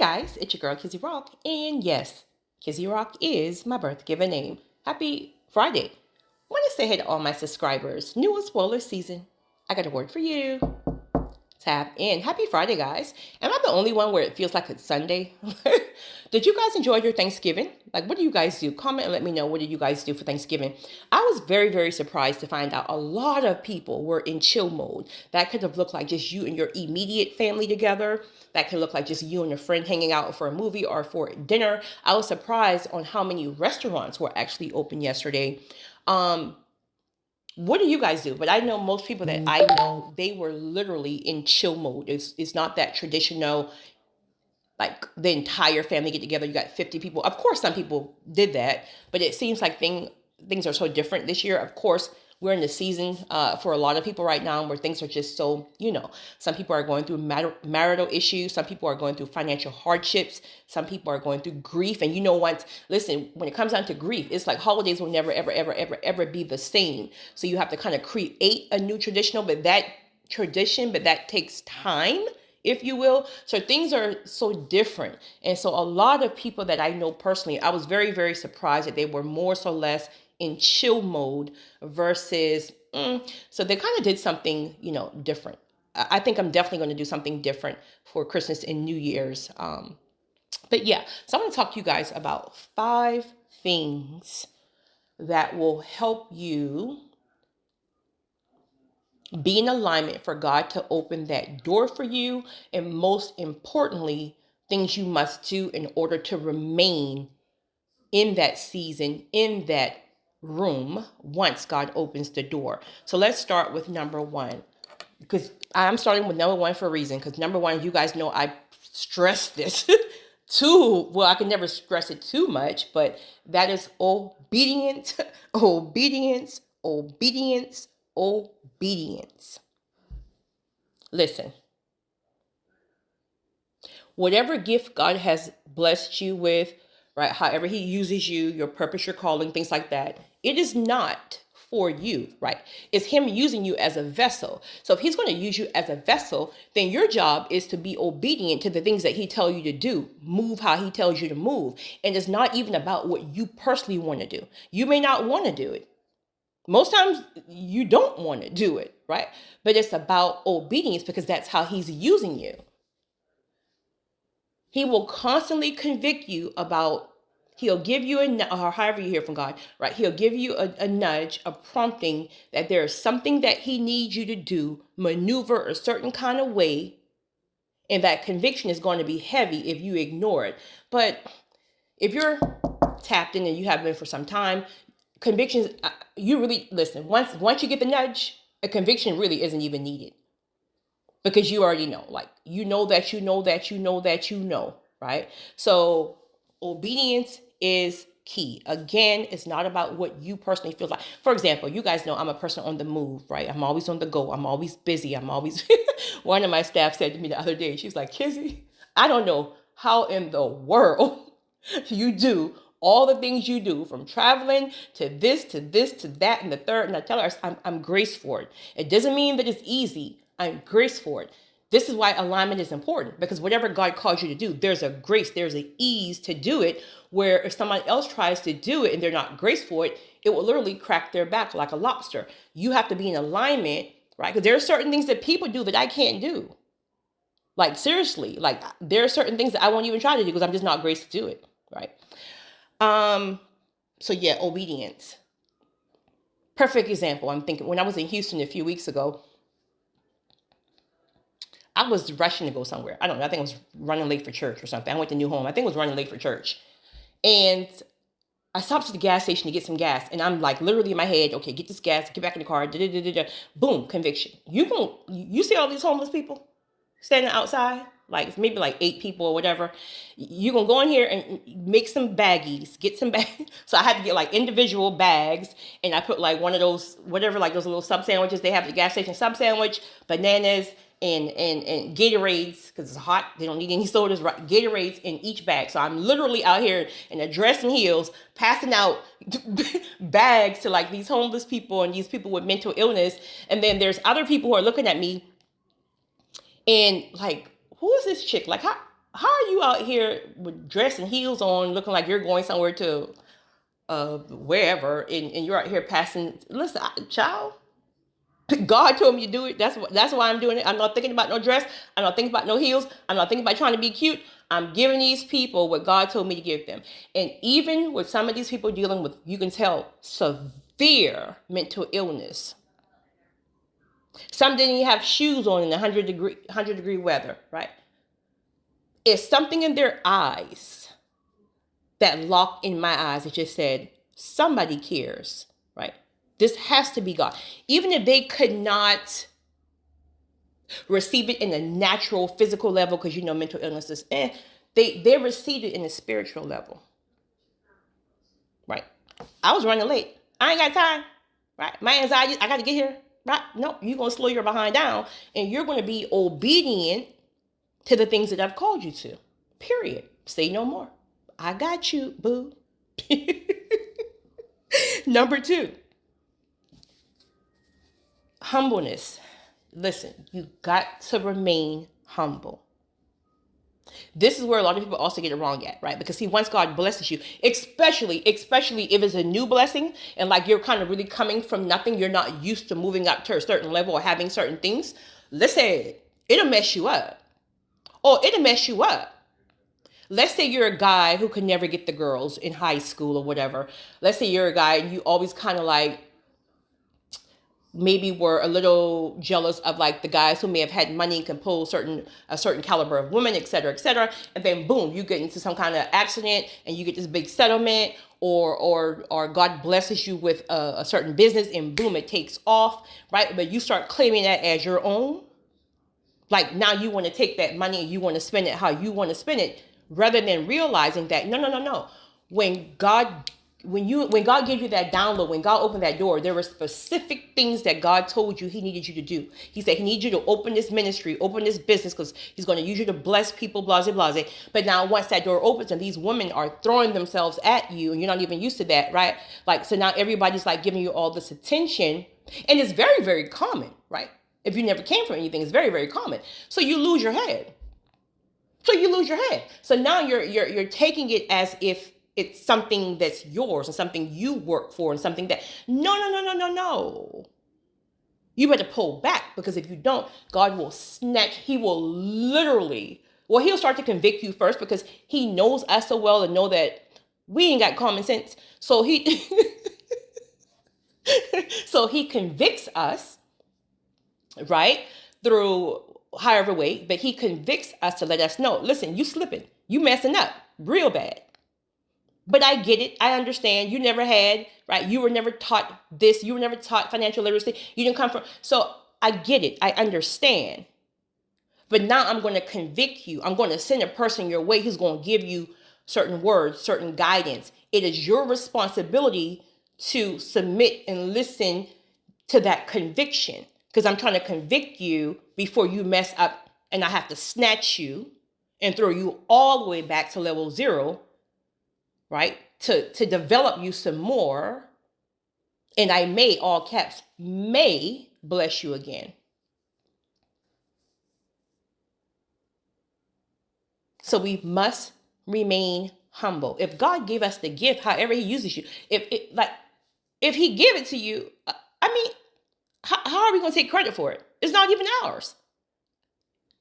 guys, it's your girl Kizzy Rock, and yes, Kizzy Rock is my birth given name. Happy Friday. Want to say hey to all my subscribers. New and spoiler season. I got a word for you. Tap in. Happy Friday, guys. Am I the only one where it feels like it's Sunday? Did you guys enjoy your Thanksgiving? Like, what do you guys do? Comment and let me know, what did you guys do for Thanksgiving? I was very, very surprised to find out a lot of people were in chill mode. That could have looked like just you and your immediate family together. That could look like just you and a friend hanging out for a movie or for dinner. I was surprised on how many restaurants were actually open yesterday. What do you guys do? But I know most people that I know, they were literally in chill mode. It's not that traditional, like the entire family get together. You got 50 people. Of course, some people did that, but it seems like things are so different this year. Of course, we're in the season for a lot of people right now where things are just so, some people are going through marital issues. Some people are going through financial hardships. Some people are going through grief. And listen, when it comes down to grief, it's like holidays will never, ever, ever, ever, ever be the same. So you have to kind of create a new but that takes time, if you will. So things are so different. And so a lot of people that I know personally, I was very, very surprised that they were more or less in chill mode versus, so they kind of did something, different. I think I'm definitely going to do something different for Christmas and New Year's. But yeah, so I'm going to talk to you guys about 5 things that will help you be in alignment for God to open that door for you. And most importantly, things you must do in order to remain in that season, in that room, once God opens the door. So let's start with number 1, because I'm starting with number 1 for a reason. Because number 1, you guys know I stress this I can never stress it too much, but that is obedience, obedience, obedience, obedience. Listen, whatever gift God has blessed you with, right? However he uses you, your purpose, your calling, things like that, it is not for you, right? It's him using you as a vessel. So if he's going to use you as a vessel, then your job is to be obedient to the things that he tells you to do, move how he tells you to move. And it's not even about what you personally want to do. You may not want to do it. Most times you don't want to do it, right? But it's about obedience, because that's how he's using you. He will constantly convict you about, he'll give you or however you hear from God, right? He'll give you a nudge, a prompting that there's something that he needs you to do, maneuver a certain kind of way. And that conviction is going to be heavy if you ignore it. But if you're tapped in and you have been for some time, convictions, you really, listen, once you get the nudge, a conviction really isn't even needed. Because you already know, like, you know that you know that you know that you know, right? So obedience is key. Again, it's not about what you personally feel like. For example, you guys know I'm a person on the move, right? I'm always on the go. I'm always busy. I'm always, one of my staff said to me the other day, she's like, Kizzy, I don't know how in the world you do all the things you do, from traveling to this, to that, and the third. And I tell her, I'm graced for it. It doesn't mean that it's easy. I'm graced for it. This is why alignment is important, because whatever God calls you to do, there's a grace, there's an ease to do it, where if somebody else tries to do it and they're not graced for it, it will literally crack their back like a lobster. You have to be in alignment, right? Because there are certain things that people do that I can't do. Like, seriously, like, there are certain things that I won't even try to do because I'm just not graced to do it, right? So yeah, obedience. Perfect example. I'm thinking when I was in Houston a few weeks ago, I was rushing to go somewhere. I don't know. I think I was running late for church or something. I went to New Home. I think I was running late for church. And I stopped at the gas station to get some gas. And I'm like literally in my head, okay, get this gas, get back in the car. Boom, conviction. You see all these homeless people standing outside? Like maybe like 8 people or whatever. You're going to go in here and make some baggies, get some bags. So I had to get like individual bags. And I put like one of those, whatever, like those little sub sandwiches they have at the gas station, sub sandwich, bananas, and Gatorades, because it's hot. They don't need any sodas, right? Gatorades in each bag. So I'm literally out here in a dress and heels passing out bags to like these homeless people and these people with mental illness. And then there's other people who are looking at me and like, who is this chick? Like, How are you out here with dress and heels on, looking like you're going somewhere to wherever, and you're out here passing? Listen, child, God told me to do it. That's why I'm doing it. I'm not thinking about no dress. I'm not thinking about no heels. I'm not thinking about trying to be cute. I'm giving these people what God told me to give them. And even with some of these people dealing with, you can tell, severe mental illness. Some didn't even have shoes on in the 100 degree weather, right? It's something in their eyes that locked in my eyes. It just said, somebody cares, right? This has to be God. Even if they could not receive it in a natural physical level, because you know mental illness is they receive it in a spiritual level, right? I was running late. I ain't got time, right? My anxiety, I got to get here, right? No, you're going to slow your behind down, and you're going to be obedient to the things that I've called you to, period. Say no more. I got you, boo. Number 2, humbleness. Listen, you got to remain humble. This is where a lot of people also get it wrong at, right? Because see, once God blesses you, especially if it's a new blessing, and like you're kind of really coming from nothing, you're not used to moving up to a certain level or having certain things. Listen, it'll mess you up. Oh, it'll mess you up. Let's say you're a guy who could never get the girls in high school or whatever. Let's say you're a guy and you always kind of like maybe were a little jealous of like the guys who may have had money and can pull a certain caliber of women, et cetera, et cetera. And then boom, you get into some kind of accident and you get this big settlement, or God blesses you with a certain business and boom, it takes off, right? But you start claiming that as your own. Like now you want to take that money and you want to spend it how you want to spend it, rather than realizing that no. When God gave you that download, when God opened that door, there were specific things that God told you he needed you to do. He said he needs you to open this ministry, open this business, because he's going to use you to bless people, blase, blase. But now once that door opens and these women are throwing themselves at you and you're not even used to that, right? Like, so now everybody's like giving you all this attention, and it's very, very common, right? If you never came from anything, it's very, very common. So you lose your head. So now you're taking it as if it's something that's yours and something you work for and something that no. You better pull back, because if you don't, God will snatch. He will literally, well, he'll start to convict you first, because he knows us so well and know that we ain't got common sense. So he so he convicts us, right? Through however way, but he convicts us to let us know, listen, you slipping, you messing up real bad. But I get it. I understand. You never had, right? You were never taught this. You were never taught financial literacy. You didn't come from. So I get it. I understand. But now I'm going to convict you. I'm going to send a person your way who's going to give you certain words, certain guidance. It is your responsibility to submit and listen to that conviction, because I'm trying to convict you before you mess up and I have to snatch you and throw you all the way back to level 0, right? To develop you some more. And I may, all caps, may bless you again. So we must remain humble. If God gave us the gift, however he uses you, if he give it to you, I mean, how are we going to take credit for it? It's not even ours.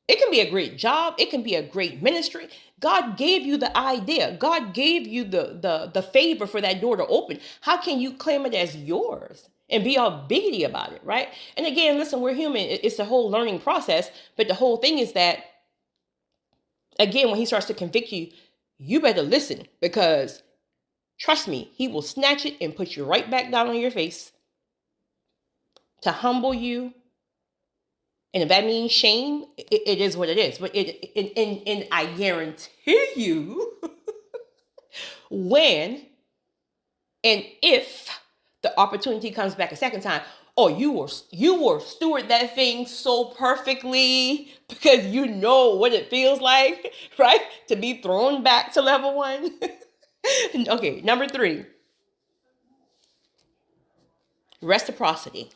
It can be a great job. It can be a great ministry. God gave you the idea. God gave you the favor for that door to open. How can you claim it as yours and be all biggity about it, right? And again, listen, we're human. It's a whole learning process. But the whole thing is that, again, when he starts to convict you, you better listen, because trust me, he will snatch it and put you right back down on your face to humble you. And if that means shame, it is what it is. But and I guarantee you, when and if the opportunity comes back a second time, oh, you will steward that thing so perfectly, because you know what it feels like, right? To be thrown back to level 1. Okay, number 3, reciprocity.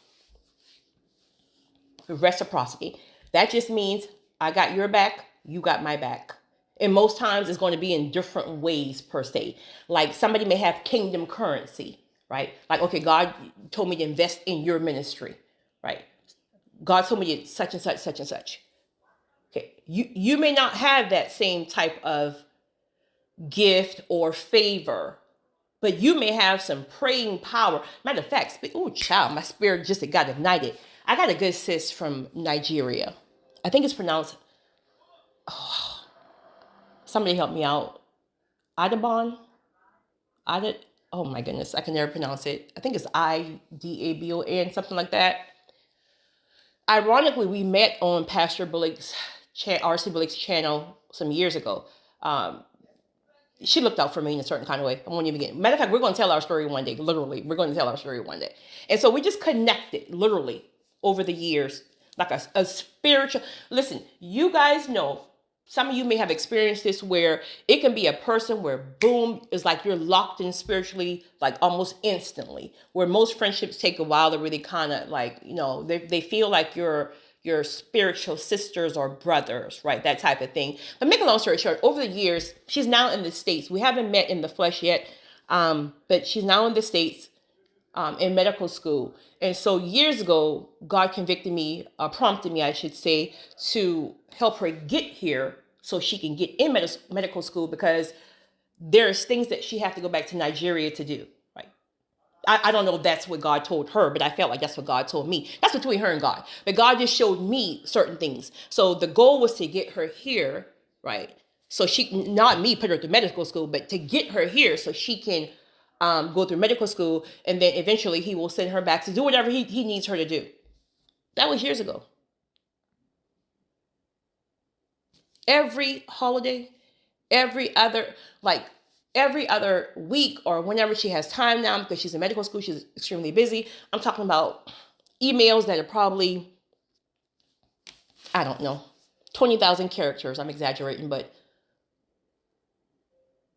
Reciprocity. That just means I got your back, you got my back. And most times it's going to be in different ways per se. Like somebody may have kingdom currency, right? Like, okay, God told me to invest in your ministry, right? God told me to such and such, such and such. Okay. You may not have that same type of gift or favor, but you may have some praying power. Matter of fact, oh child, my spirit just got ignited. I got a good sis from Nigeria. I think it's pronounced, somebody help me out. Idabon? Ida, oh my goodness, I can never pronounce it. I think it's Idabon, something like that. Ironically, we met on Pastor Bullock's, R.C. Bullock's channel some years ago. She looked out for me in a certain kind of way. I won't even get. Matter of fact, we're going to tell our story one day. Literally, we're going to tell our story one day. And so we just connected, literally, over the years, like a spiritual. Listen, you guys know. Some of you may have experienced this where it can be a person where boom, it's like you're locked in spiritually, like almost instantly. Where most friendships take a while to really kind of like, they feel like you're your spiritual sisters or brothers, right? That type of thing. But make a long story short, over the years, she's now in the States. We haven't met in the flesh yet, but she's now in the States in medical school. And so years ago, God convicted me, prompted me, I should say, to help her get here so she can get in medical school because there's things that she has to go back to Nigeria to do. I don't know if that's what God told her, but I felt like that's what God told me. That's between her and God. But God just showed me certain things. So the goal was to get her here, right? So she, not me, put her through medical school, but to get her here so she can go through medical school. And then eventually he will send her back to do whatever he needs her to do. That was years ago. Every holiday, every other week or whenever she has time now, because she's in medical school, she's extremely busy. I'm talking about emails that are probably, I don't know, 20,000 characters. I'm exaggerating, but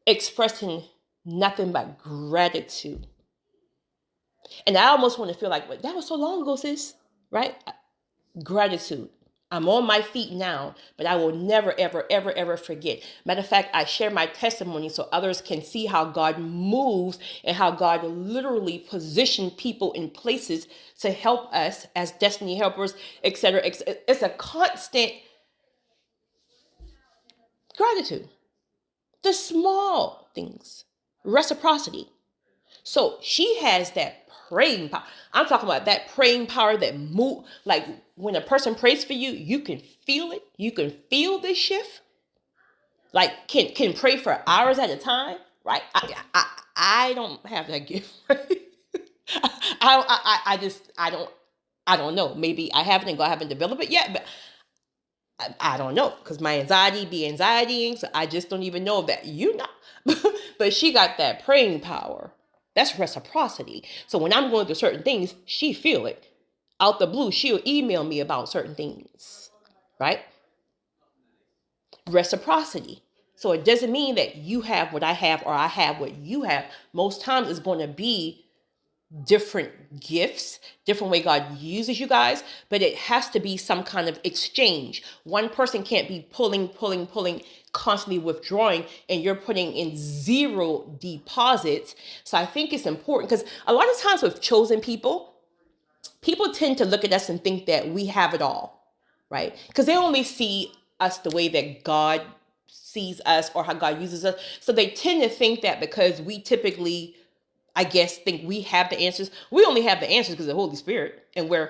expressing nothing but gratitude. And I almost want to feel like, well, that was so long ago, sis, right? Gratitude. I'm on my feet now, but I will never, ever, ever, ever forget. Matter of fact, I share my testimony so others can see how God moves and how God literally positioned people in places to help us as destiny helpers, etc. It's a constant gratitude. The small things, reciprocity. So she has that praying power. I'm talking about that praying power that move. Like when a person prays for you, you can feel it. You can feel the shift. Like can pray for hours at a time, right? I don't have that gift. Right? I don't know. Maybe I haven't developed it yet, but I don't know because my anxiety be anxietying, so I just don't even know that But she got that praying power. That's reciprocity. So when I'm going through certain things, she feel it. Out the blue, she'll email me about certain things, right? Reciprocity. So it doesn't mean that you have what I have or I have what you have. Most times it's going to be different gifts, different way God uses you guys, but it has to be some kind of exchange. One person can't be pulling, constantly withdrawing, and you're putting in zero deposits. So I think it's important because a lot of times with chosen people tend to look at us and think that we have it all, right? Because they only see us the way that God sees us or how God uses us. So they tend to think that because we typically, I guess, think we have the answers. We only have the answers because of the Holy Spirit and we're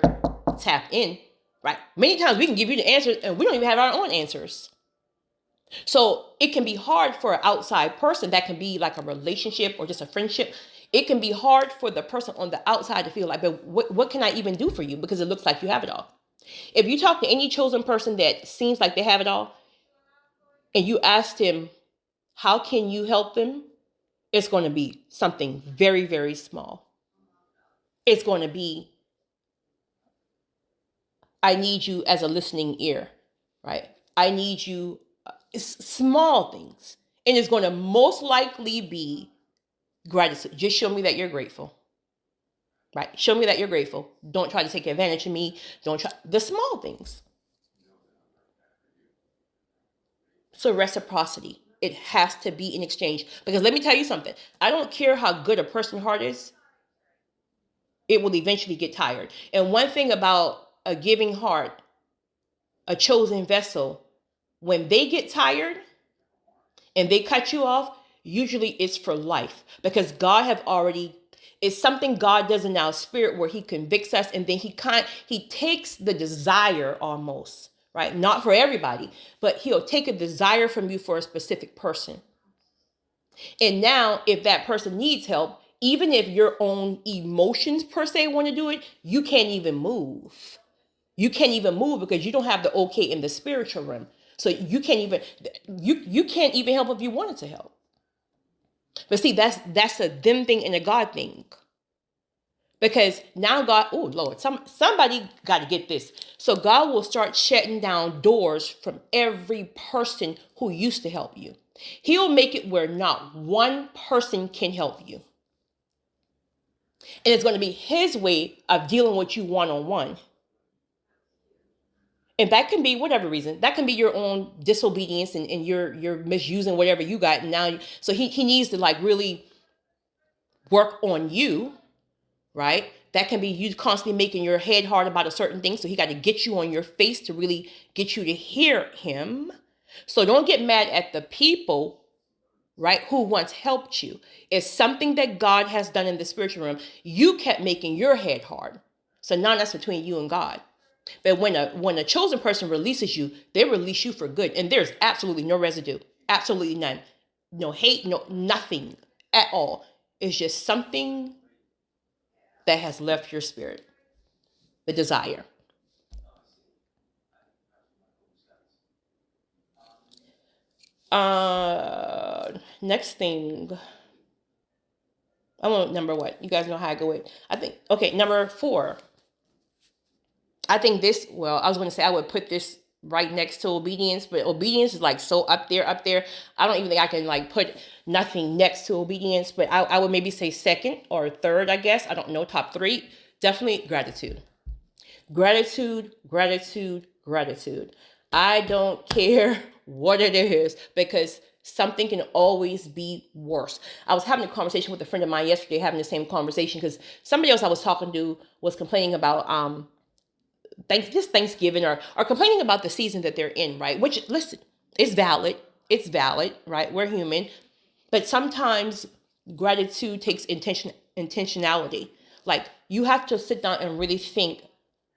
tapped in, right? Many times we can give you the answers and we don't even have our own answers. So it can be hard for an outside person. That can be like a relationship or just a friendship. It can be hard for the person on the outside to feel like, but what can I even do for you? Because it looks like you have it all. If you talk to any chosen person that seems like they have it all and you asked him, how can you help them? It's going to be something very, very small. It's going to be, I need you as a listening ear, right? I need you, it's small things. And it's going to most likely be gratitude. Just show me that you're grateful, right? Show me that you're grateful. Don't try to take advantage of me. Don't try the small things. So reciprocity. It has to be in exchange. Because let me tell you something. I don't care how good a person's heart is, it will eventually get tired. And one thing about a giving heart, a chosen vessel, when they get tired and they cut you off, usually it's for life. Because God have already, it's something God does in our spirit where he convicts us, and then he takes the desire almost, right? Not for everybody, but he'll take a desire from you for a specific person. And now if that person needs help, even if your own emotions per se want to do it, you can't even move. You can't even move because you don't have the okay in the spiritual realm. So you can't even you can't even help if you wanted to help. But see, that's a them thing and a God thing. Because now God, oh Lord, somebody got to get this. So God will start shutting down doors from every person who used to help you. He'll make it where not one person can help you. And it's going to be his way of dealing with you one-on-one. And that can be whatever reason. That can be your own disobedience, and you're misusing whatever you got. And now, so he needs to like really work on you, right? That can be you constantly making your head hard about a certain thing. So he got to get you on your face to really get you to hear him. So don't get mad at the people, right, who once helped you. It's something that God has done in the spiritual realm. You kept making your head hard. So now that's between you and God. But when a chosen person releases you, they release you for good. And there's absolutely no residue. Absolutely none. No hate, no nothing at all. It's just something that has left your spirit. The desire. Next thing. I want number what? You guys know how I go with. I think, okay, number 4. I think this, well, I was going to say I would put this right next to obedience, but obedience is like so up there. I don't even think I can like put nothing next to obedience, but I would maybe say second or third, I guess. I don't know, top 3. Definitely gratitude. Gratitude, gratitude, gratitude. I don't care what it is, because something can always be worse. I was having a conversation with a friend of mine yesterday, having the same conversation, because somebody else I was talking to was complaining about Thanksgiving, or complaining about the season that they're in, right? Which, listen, it's valid. It's valid, right? We're human. But sometimes gratitude takes intentionality. Like, you have to sit down and really think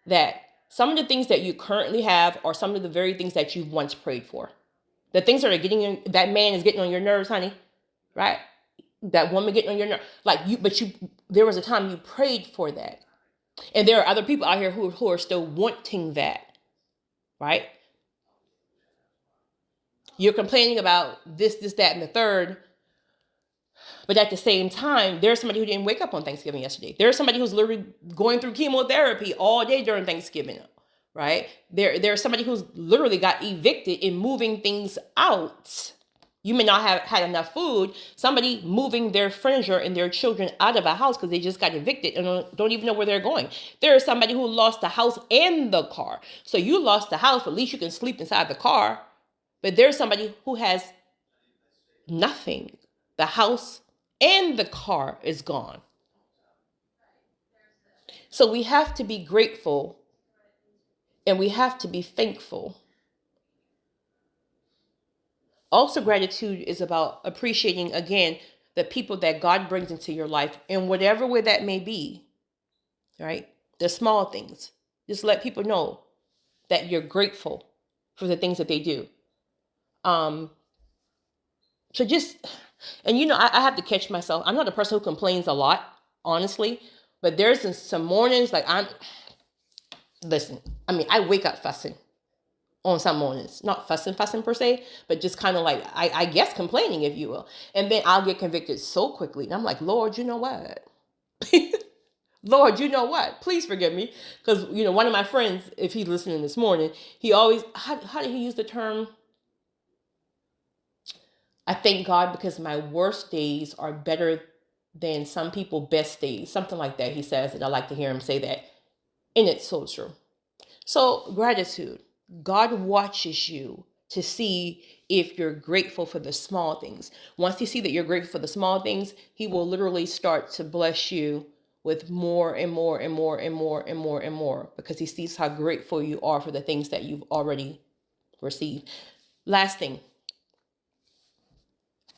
that some of the things that you currently have are some of the very things that you once prayed for. The things that are that man is getting on your nerves, honey, right? That woman getting on your nerves. There was a time you prayed for that. And there are other people out here who are still wanting that, right? You're complaining about this, that, and the third. But at the same time, there's somebody who didn't wake up on Thanksgiving yesterday. There's somebody who's literally going through chemotherapy all day during Thanksgiving, right? There's somebody who's literally got evicted in moving things out. You may not have had enough food. Somebody moving their furniture and their children out of a house because they just got evicted and don't even know where they're going. There is somebody who lost the house and the car. So you lost the house, but at least you can sleep inside the car. But there's somebody who has nothing. The house and the car is gone. So we have to be grateful and we have to be thankful. Also, gratitude is about appreciating, again, the people that God brings into your life in whatever way that may be, right? The small things. Just let people know that you're grateful for the things that they do. So just, and I have to catch myself. I'm not a person who complains a lot, honestly, but there's some mornings like I wake up fussing on some mornings, not fussing per se, but just kind of like, I guess complaining, if you will. And then I'll get convicted so quickly. And I'm like, Lord, you know what? Lord, you know what? Please forgive me. Because, one of my friends, if he's listening this morning, he always, how did he use the term? I thank God because my worst days are better than some people's best days. Something like that, he says, and I like to hear him say that. And it's so true. So gratitude. God watches you to see if you're grateful for the small things. Once he sees that you're grateful for the small things, he will literally start to bless you with more and more and more and more and more and more, because he sees how grateful you are for the things that you've already received. Last thing,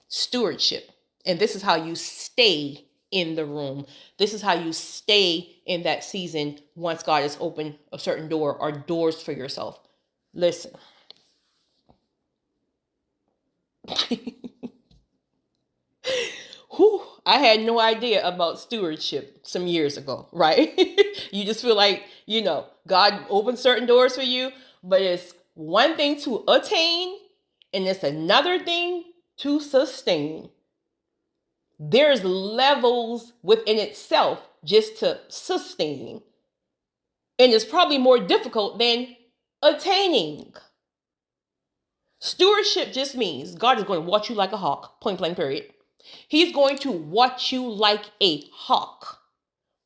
stewardship. And this is how you stay in the room. This is how you stay in that season once God has opened a certain door or doors for yourself. Listen. Whew, I had no idea about stewardship some years ago, right? You just feel like, God opened certain doors for you, but it's one thing to attain and it's another thing to sustain. There's levels within itself just to sustain. And it's probably more difficult than attaining. Stewardship just means God is going to watch you like a hawk, point blank, period. He's going to watch you like a hawk,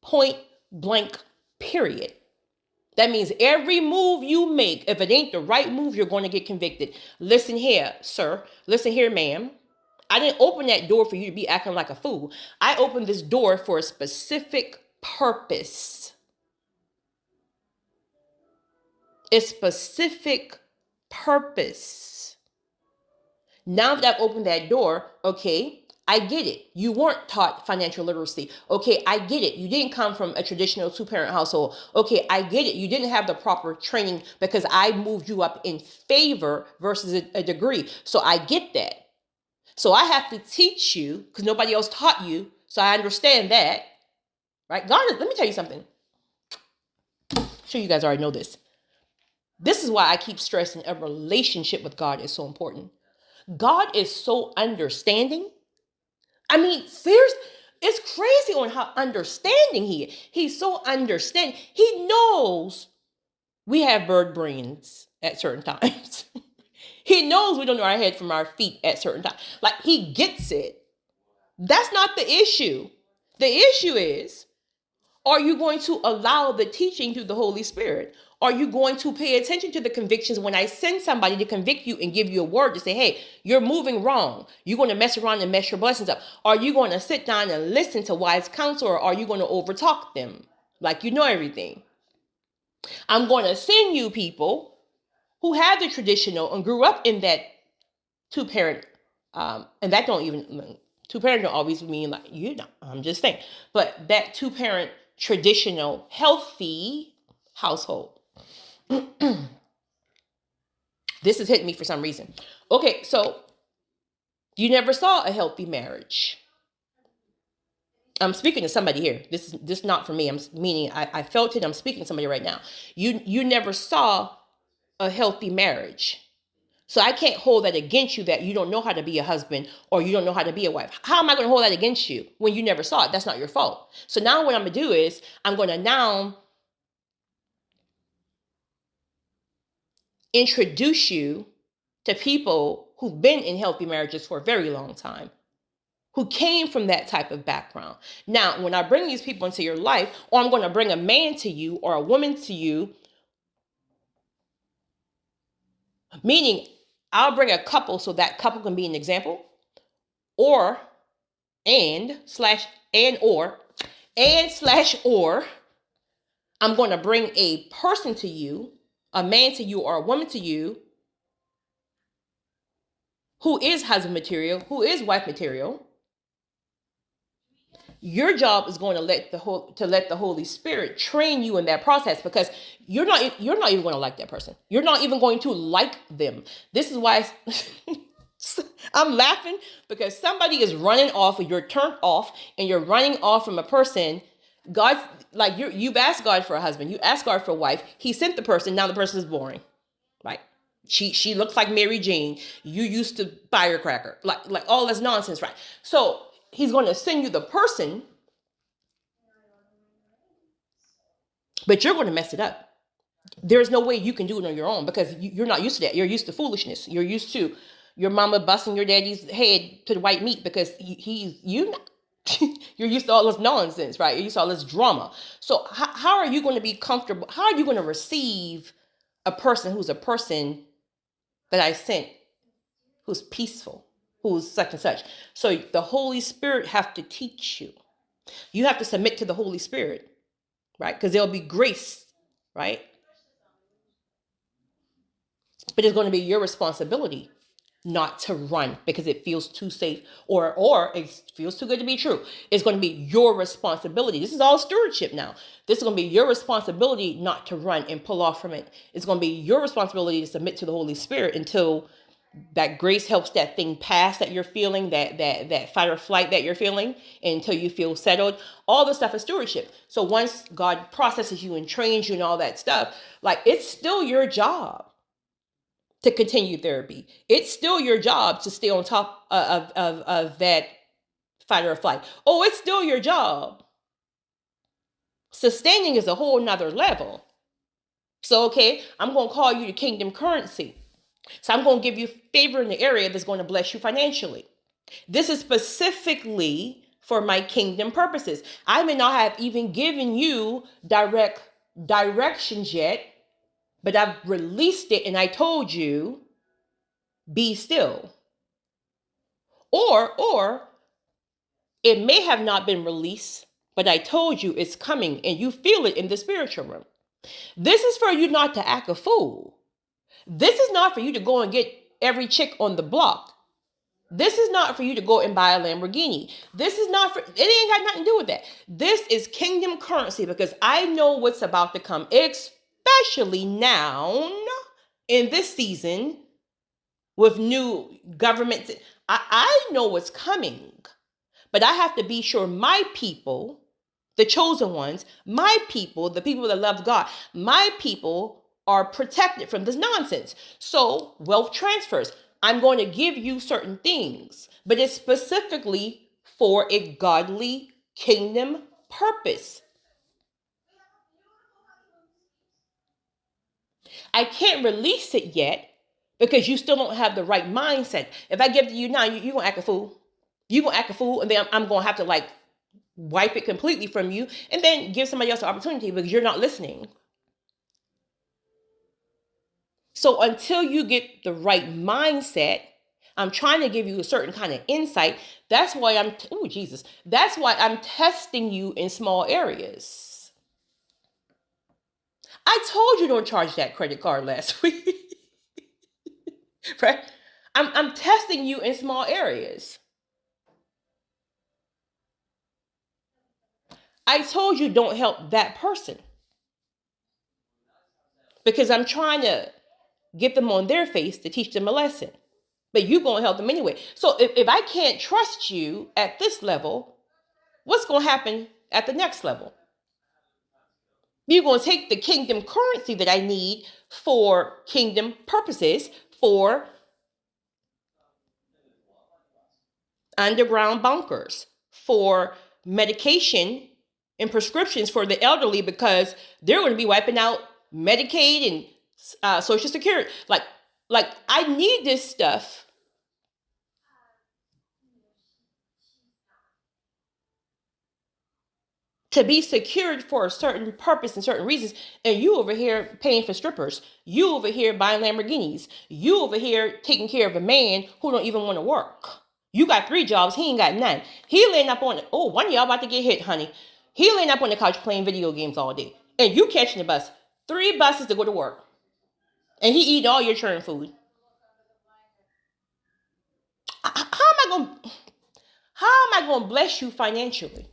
point blank, period. That means every move you make, if it ain't the right move, you're going to get convicted. Listen here, sir. Listen here, ma'am. I didn't open that door for you to be acting like a fool. I opened this door for a specific purpose. A specific purpose. Now that I've opened that door, okay, I get it. You weren't taught financial literacy. Okay, I get it. You didn't come from a traditional two-parent household. Okay, I get it. You didn't have the proper training because I moved you up in favor versus a degree. So I get that. So I have to teach you because nobody else taught you. So I understand that, right? God, let me tell you something. I'm sure you guys already know this. This is why I keep stressing a relationship with God is so important. God is so understanding. I mean, seriously, it's crazy on how understanding he is. He's so understanding. He knows we have bird brains at certain times. He knows we don't know our head from our feet at certain times. Like, he gets it. That's not the issue. The issue is, are you going to allow the teaching through the Holy Spirit? Are you going to pay attention to the convictions when I send somebody to convict you and give you a word to say, hey, you're moving wrong. You're going to mess around and mess your blessings up. Are you going to sit down and listen to wise counsel, or are you going to overtalk them like you know everything? I'm going to send you people who have the traditional and grew up in that two-parent, and that don't even, two-parent don't always mean like, I'm just saying, but that two-parent traditional healthy household. This is hitting me for some reason. Okay, so you never saw a healthy marriage. I'm speaking to somebody here. This is not for me. I'm meaning I felt it. I'm speaking to somebody right now. You never saw a healthy marriage. So I can't hold that against you that you don't know how to be a husband or you don't know how to be a wife. How am I going to hold that against you when you never saw it? That's not your fault. So now what I'm going to do is I'm going to now introduce you to people who've been in healthy marriages for a very long time, who came from that type of background. Now, when I bring these people into your life, or I'm going to bring a man to you or a woman to you, meaning I'll bring a couple so that couple can be an example, or I'm going to bring a person to you, a man to you or a woman to you, who is husband material, who is wife material. Your job is going to let the Holy Spirit train you in that process, because you're not even going to like that person. You're not even going to like them. This is why I'm laughing, because somebody is running off, or you're turned off, and you're running off from a person. God's like, you've asked God for a husband, you asked God for a wife. He sent the person. Now the person is boring. Right? She looks like Mary Jane. You used to firecracker, like all this nonsense, right? So he's going to send you the person, but you're going to mess it up. There's no way you can do it on your own, because you're not used to that. You're used to foolishness. You're used to your mama busting your daddy's head to the white meat because you're used to all this nonsense, right? You're used to all this drama. So how are you going to be comfortable? How are you going to receive a person who's a person that I sent, who's peaceful, who's such and such. So the Holy Spirit have to teach you. You have to submit to the Holy Spirit, right? Because there'll be grace, right? But it's going to be your responsibility not to run because it feels too safe or it feels too good to be true. It's going to be your responsibility. This is all stewardship now. This is going to be your responsibility not to run and pull off from it. It's going to be your responsibility to submit to the Holy Spirit until that grace helps that thing pass that you're feeling, that fight or flight that you're feeling, until you feel settled. All this stuff is stewardship. So once God processes you and trains you and all that stuff, like, it's still your job to continue therapy. It's still your job to stay on top of that fight or flight. Oh, it's still your job. Sustaining is a whole nother level. So, okay, I'm going to call you the kingdom currency. So I'm going to give you favor in the area that's going to bless you financially. This is specifically for my kingdom purposes. I may not have even given you direct directions yet, but I've released it and I told you, be still. Or it may have not been released, but I told you it's coming and you feel it in the spiritual realm. This is for you not to act a fool. This is not for you to go and get every chick on the block. This is not for you to go and buy a Lamborghini. This is not for, it ain't got nothing to do with that. This is kingdom currency because I know what's about to come, especially now in this season with new governments. I know what's coming, but I have to be sure my people, the chosen ones, my people, the people that love God, my people are protected from this nonsense. So wealth transfers. I'm going to give you certain things, but it's specifically for a godly kingdom purpose. I can't release it yet because you still don't have the right mindset. If I give it to you now, you're going to act a fool. You're going to act a fool, and then I'm going to have to like wipe it completely from you and then give somebody else an opportunity because you're not listening. So until you get the right mindset, I'm trying to give you a certain kind of insight. That's why That's why I'm testing you in small areas. I told you don't charge that credit card last week. Right? I'm testing you in small areas. I told you don't help that person because I'm trying to get them on their face to teach them a lesson. But you're going to help them anyway. So if I can't trust you at this level, what's going to happen at the next level? You're going to take the kingdom currency that I need for kingdom purposes, for underground bunkers, for medication and prescriptions for the elderly, because they're going to be wiping out Medicaid and Social Security. Like I need this stuff to be secured for a certain purpose and certain reasons. And you over here paying for strippers. You over here buying Lamborghinis. You over here taking care of a man who don't even want to work. You got 3 jobs. He ain't got none. He laying up on it. Oh, one of y'all about to get hit, honey. He laying up on the couch playing video games all day. And you catching the bus. 3 buses to go to work. And he eating all your churn food. How am I going to bless you financially?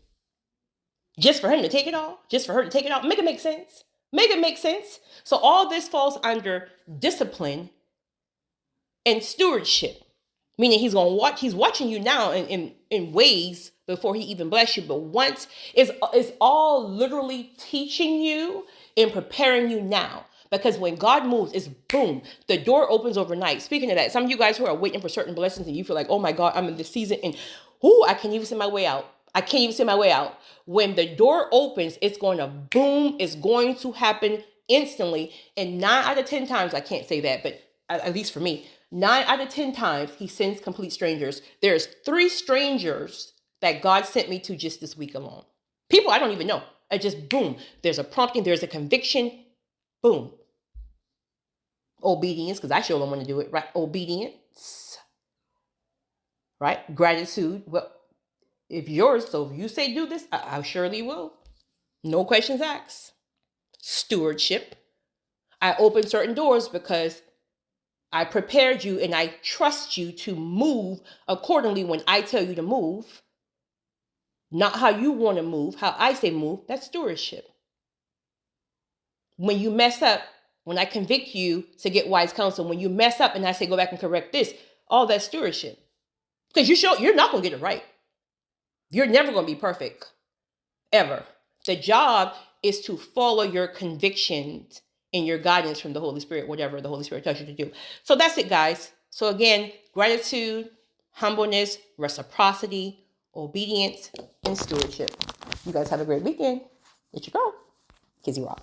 Just for him to take it all? Just for her to take it all? Make it make sense. Make it make sense. So all this falls under discipline and stewardship. Meaning he's watching you now in ways before he even bless you. But once it's all literally teaching you and preparing you now. Because when God moves, it's boom. The door opens overnight. Speaking of that, some of you guys who are waiting for certain blessings and you feel like, oh my God, I'm in this season and I can't even see my way out. I can't even see my way out. When the door opens, it's going to boom. It's going to happen instantly. And 9 out of 10 times, I can't say that, but at least for me, 9 out of 10 times, he sends complete strangers. There's 3 strangers that God sent me to just this week alone. People I don't even know. I just boom. There's a prompting. There's a conviction. Boom. Obedience, because I sure don't want to do it, right? Obedience, right? Gratitude. Well, if yours, so if you say do this, I surely will. No questions asked. Stewardship. I open certain doors because I prepared you and I trust you to move accordingly when I tell you to move. Not how you want to move, how I say move. That's stewardship. When you mess up, when I convict you to get wise counsel, when you mess up and I say go back and correct this, all that stewardship. Because you're not going to get it right. You're never going to be perfect, ever. The job is to follow your convictions and your guidance from the Holy Spirit, whatever the Holy Spirit tells you to do. So that's it, guys. So again, gratitude, humbleness, reciprocity, obedience, and stewardship. You guys have a great weekend. Let you go. Kizzy Rock.